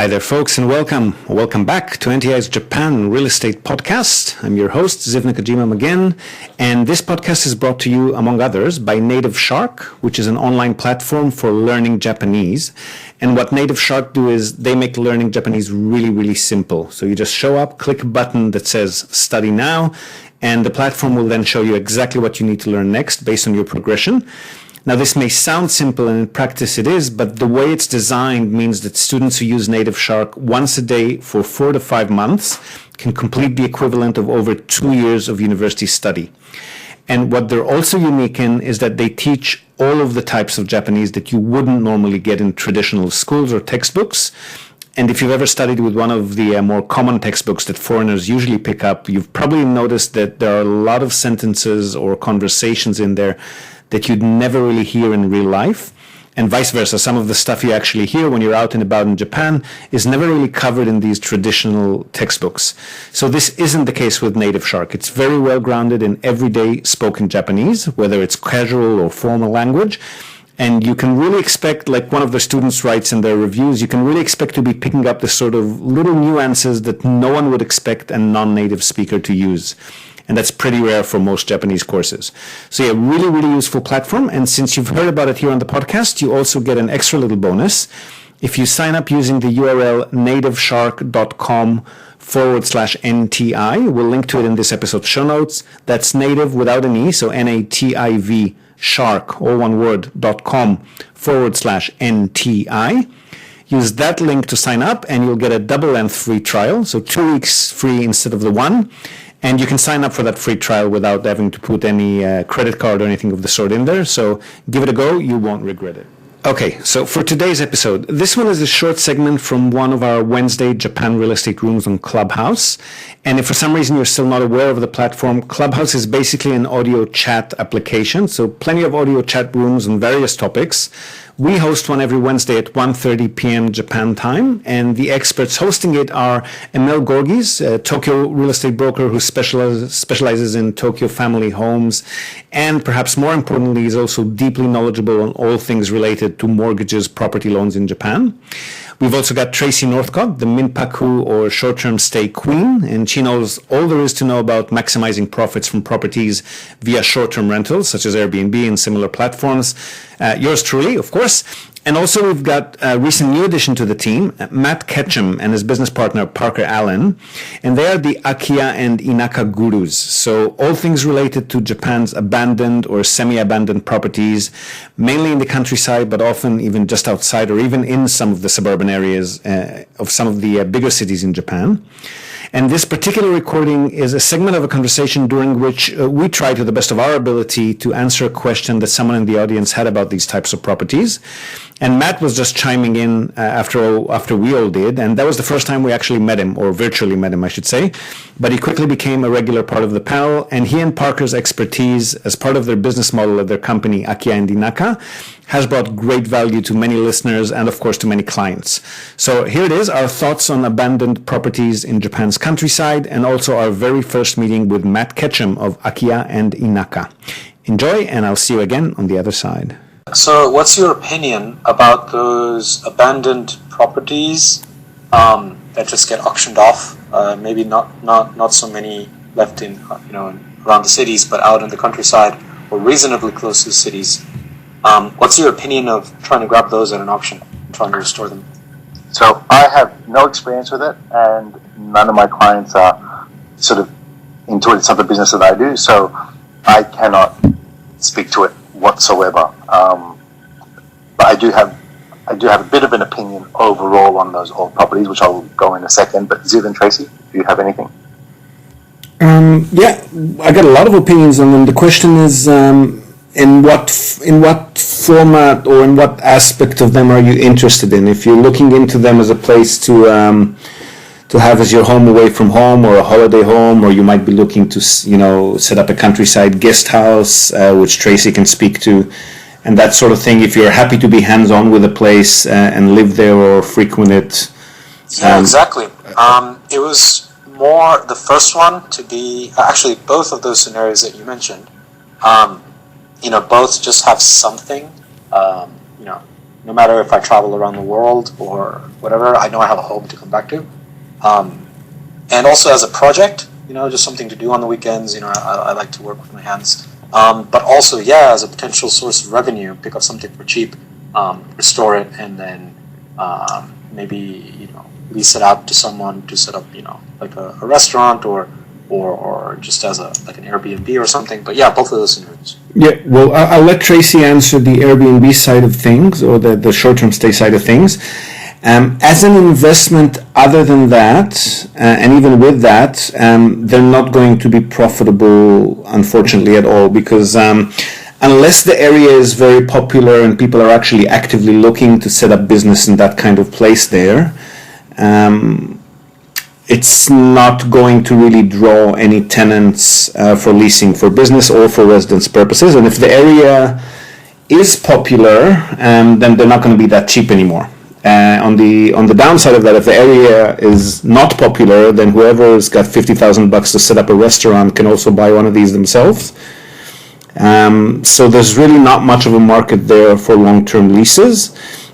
Hi there, folks, and welcome. Welcome back to NTI's Japan Real Estate Podcast. I'm your host, Ziv Nakajima again, and this podcast is brought to you, among others, by Native Shark, which is an online platform for learning Japanese. And what Native Shark do is they make learning Japanese really, really simple. So you just show up, click a button that says Study Now, and the platform will then show you exactly what you need to learn next based on your progression. Now, this may sound simple, and in practice it is, but the way it's designed means that students who use Native Shark once a day for 4 to 5 months can complete the equivalent of over 2 years of university study. And what they're also unique in is that they teach all of the types of Japanese that you wouldn't normally get in traditional schools or textbooks. And if you've ever studied with one of the more common textbooks that foreigners usually pick up, you've probably noticed that there are a lot of sentences or conversations in there that you'd never really hear in real life, and vice versa. Some of the stuff you actually hear when you're out and about in Japan is never really covered in these traditional textbooks. So this isn't the case with Native Shark. It's very well grounded in everyday spoken Japanese, whether it's casual or formal language. And you can really expect, like one of the students writes in their reviews, you can really expect to be picking up the sort of little nuances that no one would expect a non-native speaker to use. And that's pretty rare for most Japanese courses. So yeah, really, really useful platform. And since you've heard about it here on the podcast, you also get an extra little bonus. If you sign up using the URL nativeshark.com/NTI, we'll link to it in this episode's show notes. That's native without an E, so NATIV shark, all one word, .com/NTI. Use that link to sign up and you'll get a double length free trial. So 2 weeks free instead of the one. And you can sign up for that free trial without having to put any credit card or anything of the sort in there. So give it a go. You won't regret it. Okay, so for today's episode, this one is a short segment from one of our Wednesday Japan real estate rooms on Clubhouse. And if for some reason you're still not aware of the platform, Clubhouse is basically an audio chat application. So plenty of audio chat rooms on various topics. We host one every Wednesday at 1:30 p.m. Japan time, and the experts hosting it are Emil Gorgis, a Tokyo real estate broker who specializes in Tokyo family homes, and perhaps more importantly, is also deeply knowledgeable on all things related to mortgages, property loans in Japan. We've also got Tracy Northcott, the Minpaku or short-term stay queen, and she knows all there is to know about maximizing profits from properties via short-term rentals, such as Airbnb and similar platforms. Yours truly, of course. And also we've got a recent new addition to the team, Matt Ketchum and his business partner, Parker Allen. And they are the Akiya and Inaka gurus. So all things related to Japan's abandoned or semi-abandoned properties, mainly in the countryside, but often even just outside or even in some of the suburban areas of some of the bigger cities in Japan. And this particular recording is a segment of a conversation during which we try to the best of our ability to answer a question that someone in the audience had about these types of properties. And Matt was just chiming in after we all did, and that was the first time we actually met him, or virtually met him, I should say. But he quickly became a regular part of the panel, and he and Parker's expertise as part of their business model at their company, Akiya Inaka, has brought great value to many listeners and, of course, to many clients. So here it is, our thoughts on abandoned properties in Japan's countryside, and also our very first meeting with Matt Ketchum of Akiya and Inaka. Enjoy, and I'll see you again on the other side. So what's your opinion about those abandoned properties that just get auctioned off? Maybe not so many left in around the cities, but out in the countryside or reasonably close to the cities. What's your opinion of trying to grab those at an auction and trying to restore them? So I have no experience with it, and none of my clients are sort of into it. It's not the business that I do, so I cannot speak to it whatsoever. But I do have a bit of an opinion overall on those old properties, which I'll go in a second. But Ziv and Tracy, do you have anything? Yeah, I got a lot of opinions on them. The question is, in what format or in what aspect of them are you interested in? If you're looking into them as a place to have as your home away from home or a holiday home, or you might be looking to set up a countryside guest house, which Tracy can speak to, and that sort of thing. If you're happy to be hands-on with a place and live there or frequent it. Yeah, exactly. It was more the first one to be actually both of those scenarios that you mentioned. Both just have something, no matter if I travel around the world or whatever, I know I have a home to come back to. And also as a project, just something to do on the weekends. I like to work with my hands. But also, as a potential source of revenue, pick up something for cheap, restore it, and then maybe lease it out to someone to set up like a restaurant or just as like an Airbnb or something. But both of those scenarios. Yeah, well, I'll let Tracy answer the Airbnb side of things, or the short-term stay side of things. As an investment, other than that, and even with that, they're not going to be profitable, unfortunately, at all, because unless the area is very popular and people are actually actively looking to set up business in that kind of place there, it's not going to really draw any tenants for leasing for business or for residence purposes. And if the area is popular, then they're not going to be that cheap anymore. On the downside of that, if the area is not popular, then whoever's got $50,000 to set up a restaurant can also buy one of these themselves. So there's really not much of a market there for long-term leases.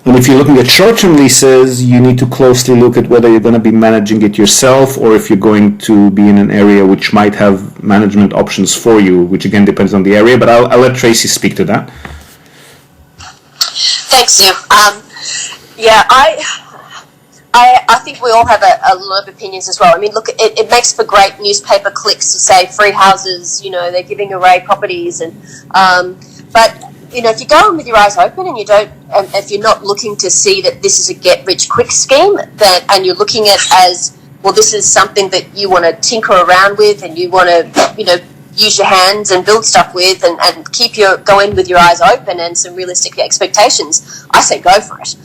And if you're looking at short-term leases, you need to closely look at whether you're going to be managing it yourself or if you're going to be in an area which might have management options for you, which again depends on the area. But I'll let Tracy speak to that. Thanks, Stu. I think we all have a lot of opinions as well. I mean, look, it makes for great newspaper clicks to say free houses, they're giving away properties, but if you go in with your eyes open and if you're not looking to see that this is a get-rich-quick scheme, and you're looking at as, well, this is something that you want to tinker around with and you want to, use your hands and build stuff with and go in with your eyes open and some realistic expectations, I say go for it.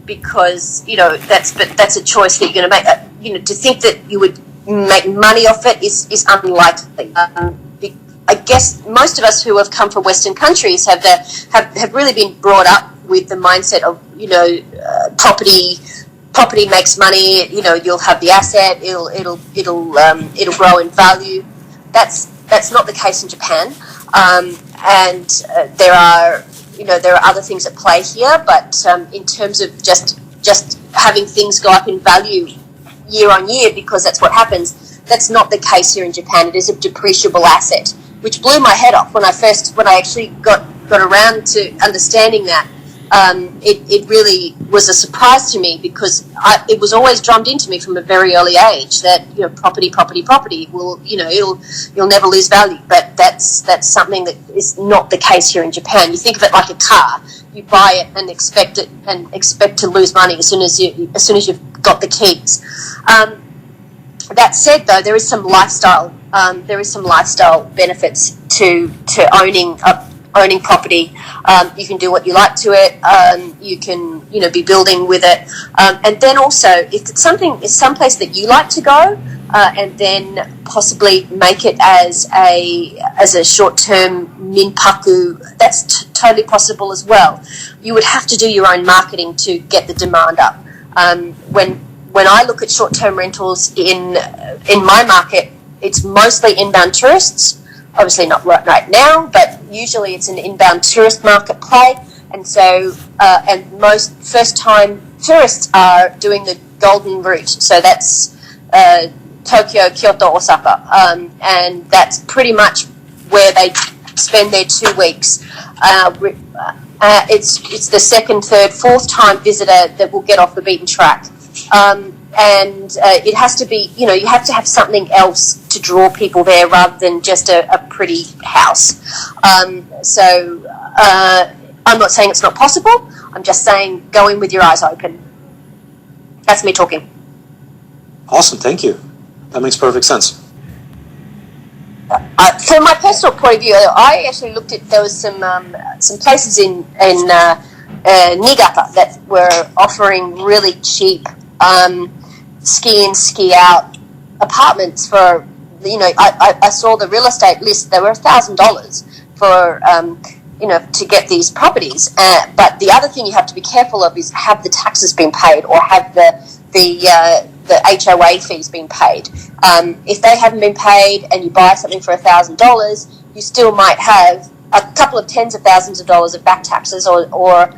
Because that's a choice that you're going to make. To think that you would make money off it is unlikely. I guess most of us who have come from Western countries have really been brought up with the mindset of property makes money. You'll have the asset. It'll grow in value. That's not the case in Japan, and there are other things at play here. But in terms of just having things go up in value year on year, because that's what happens, that's not the case here in Japan. It is a depreciable asset, which blew my head off when I actually got around to understanding that. It really was a surprise to me, because it was always drummed into me from a very early age that property will you'll never lose value. But that's something that is not the case here in Japan. You think of it like a car. You buy it and expect to lose money as soon as you've got the keys. That said, though, there is some lifestyle benefits to owning property. You can do what you like to it. You can be building with it, and then also if it's someplace that you like to go, and then possibly make it as a short-term minpaku. That's totally possible as well. You would have to do your own marketing to get the demand up. When I look at short-term rentals in my market, it's mostly inbound tourists. Obviously not right now, but usually it's an inbound tourist market play, and so and most first-time tourists are doing the golden route. So that's Tokyo, Kyoto, Osaka, and that's pretty much where they spend their 2 weeks. It's the second, third, fourth time visitor that will get off the beaten track. And it has to be, you have to have something else to draw people there rather than just a pretty house. So I'm not saying it's not possible. I'm just saying go in with your eyes open. That's me talking. Awesome, thank you. That makes perfect sense. From my personal point of view, I actually looked at, there was some places in Niigata that were offering really cheap ski in, ski out apartments for, I saw the real estate list. They were $1,000 for, to get these properties. But the other thing you have to be careful of is, have the taxes been paid, or have the HOA fees been paid. If they haven't been paid and you buy something for $1,000, you still might have a couple of tens of thousands of dollars of back taxes or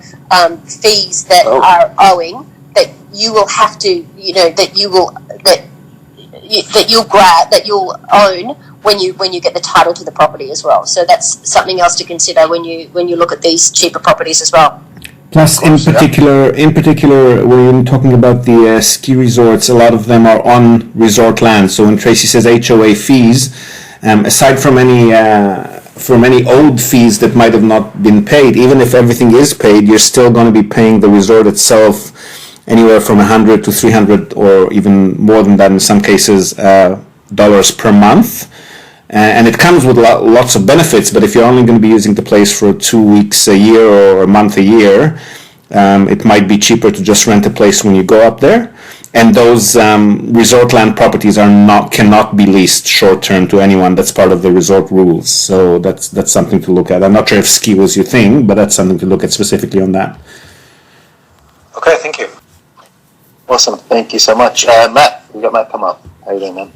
fees that are owing, that you will have to, that you'll own when you get the title to the property as well. So that's something else to consider when you look at these cheaper properties as well. Plus, in particular, when you're talking about the ski resorts, a lot of them are on resort land. So when Tracy says HOA fees, aside from any old fees that might have not been paid, even if everything is paid, you're still going to be paying the resort itself anywhere from $100 to $300 or even more than that in some cases dollars per month. And it comes with lots of benefits, but if you're only going to be using the place for 2 weeks a year or a month a year, it might be cheaper to just rent a place when you go up there. And those resort land properties cannot be leased short term to anyone. That's part of the resort rules. So that's something to look at. I'm not sure if ski was your thing, but that's something to look at specifically on that. Okay, thank you. Awesome. Thank you so much. Matt, we got Matt come up. How are you doing, man?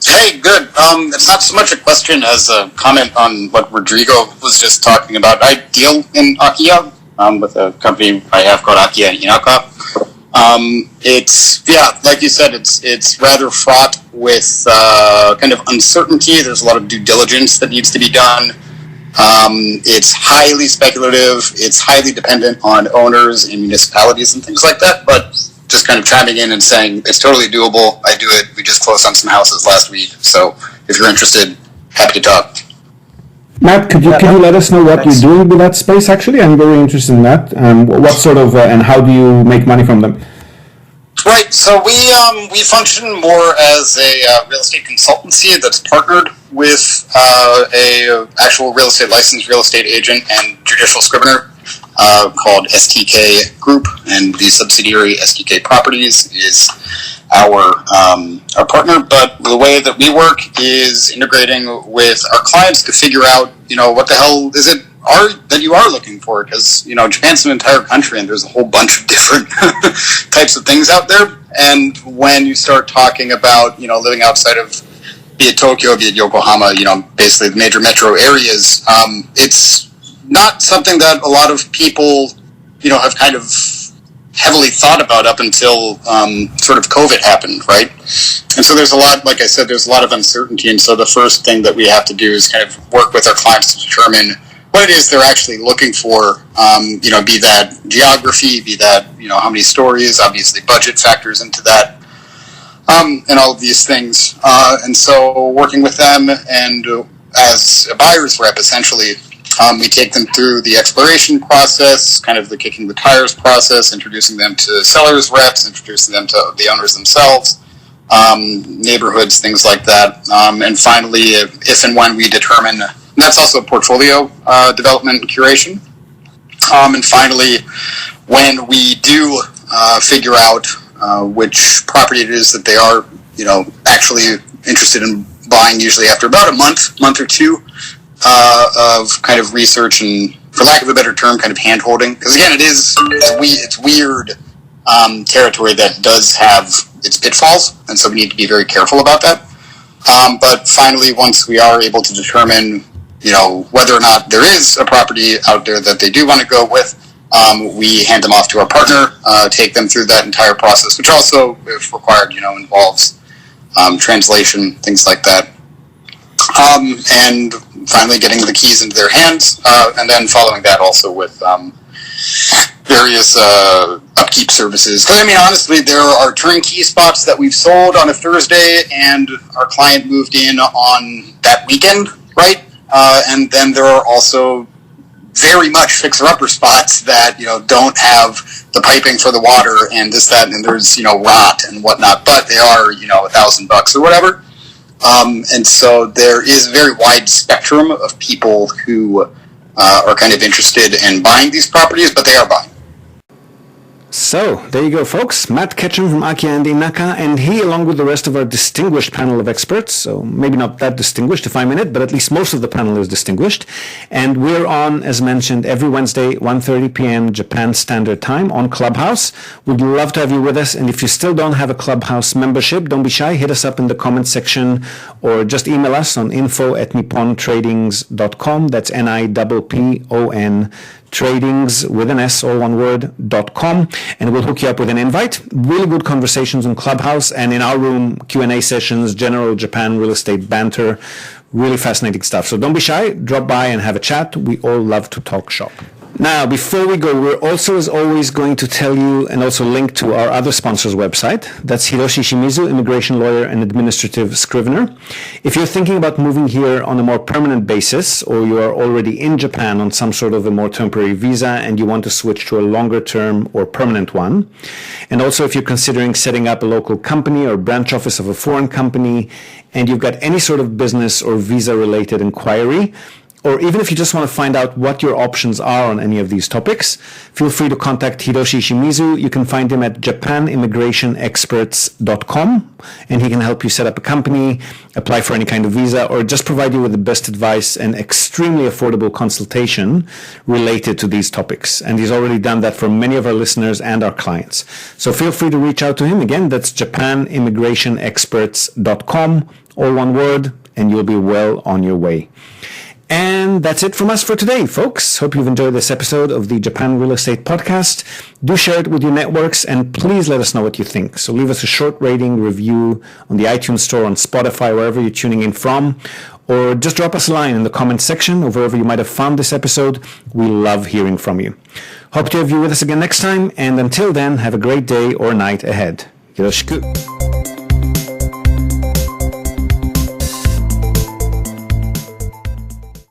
Hey, good. It's not so much a question as a comment on what Rodrigo was just talking about. I deal in Akiya with a company I have called Akiya Inaka. It's, like you said, it's rather fraught with kind of uncertainty. There's a lot of due diligence that needs to be done. It's highly speculative. It's highly dependent on owners and municipalities and things like that. But just kind of chiming in and saying it's totally doable. I do it. We just closed on some houses last week. So if you're interested, happy to talk. Matt, could you let us know what you're doing with that space? Actually, I'm very interested in that. What sort of and how do you make money from them? Right. So we function more as a real estate consultancy that's partnered with a actual licensed real estate agent and judicial scrivener called STK Group, and the subsidiary STK Properties is our partner. But the way that we work is integrating with our clients to figure out, what the hell is it that you are looking for, because Japan's an entire country and there's a whole bunch of different types of things out there. And when you start talking about living outside of, be it Tokyo, be it Yokohama, basically the major metro areas, it's not something that a lot of people have kind of heavily thought about up until sort of COVID happened, right? And so there's a lot, like I said, there's a lot of uncertainty. And so the first thing that we have to do is kind of work with our clients to determine what it is they're actually looking for, be that geography, be that, how many stories, obviously budget factors into that, and all of these things. And so working with them and as a buyer's rep, essentially, we take them through the exploration process, kind of the kicking the tires process, introducing them to sellers reps, introducing them to the owners themselves, neighborhoods, things like that. And finally, if and when we determine, and that's also portfolio development and curation. And finally, when we do figure out which property it is that they are, actually interested in buying, usually after about a month or two of kind of research and, for lack of a better term, kind of hand-holding. Because again, it's weird territory that does have its pitfalls, and so we need to be very careful about that. But finally, once we are able to determine, whether or not there is a property out there that they do want to go with, we hand them off to our partner, take them through that entire process, which also, if required, involves translation, things like that. And finally getting the keys into their hands, and then following that also with various upkeep services. Because, honestly, there are turnkey spots that we've sold on a Thursday, and our client moved in on that weekend, right? And then there are also very much fixer-upper spots that, don't have the piping for the water and this, that, and there's, rot and whatnot, but they are, $1,000 or whatever. And so there is a very wide spectrum of people who are kind of interested in buying these properties, but they are buying. So, there you go, folks. Matt Ketchum from Akiya Inaka, and he, along with the rest of our distinguished panel of experts, so maybe not that distinguished if I'm in it, but at least most of the panel is distinguished. And we're on, as mentioned, every Wednesday, 1:30 p.m. Japan Standard Time on Clubhouse. We'd love to have you with us, and if you still don't have a Clubhouse membership, don't be shy. Hit us up in the comment section, or just email us on info@nippontradings.com. That's NIPPON tradings with an S, all one word, .com, and we'll hook you up with an invite. Really good conversations on Clubhouse, and in our room, Q&A sessions, general Japan real estate banter, really fascinating stuff. So don't be shy, drop by and have a chat. We all love to talk shop. Now, before we go, we're also, as always, going to tell you and also link to our other sponsor's website. That's Hiroshi Shimizu, immigration lawyer and administrative scrivener. If you're thinking about moving here on a more permanent basis, or you are already in Japan on some sort of a more temporary visa and you want to switch to a longer term or permanent one, and also if you're considering setting up a local company or branch office of a foreign company, and you've got any sort of business or visa-related inquiry, or even if you just want to find out what your options are on any of these topics, feel free to contact Hiroshi Shimizu. You can find him at japanimmigrationexperts.com, and he can help you set up a company, apply for any kind of visa, or just provide you with the best advice and extremely affordable consultation related to these topics. And he's already done that for many of our listeners and our clients. So feel free to reach out to him. Again, that's japanimmigrationexperts.com, all one word, and you'll be well on your way. And that's it from us for today, folks. Hope you've enjoyed this episode of the Japan Real Estate Podcast. Do share it with your networks, and please let us know what you think. So leave us a short rating, review on the iTunes Store, on Spotify, wherever you're tuning in from, or just drop us a line in the comments section or wherever you might have found this episode. We love hearing from you. Hope to have you with us again next time, and until then, have a great day or night ahead. Yoroshiku.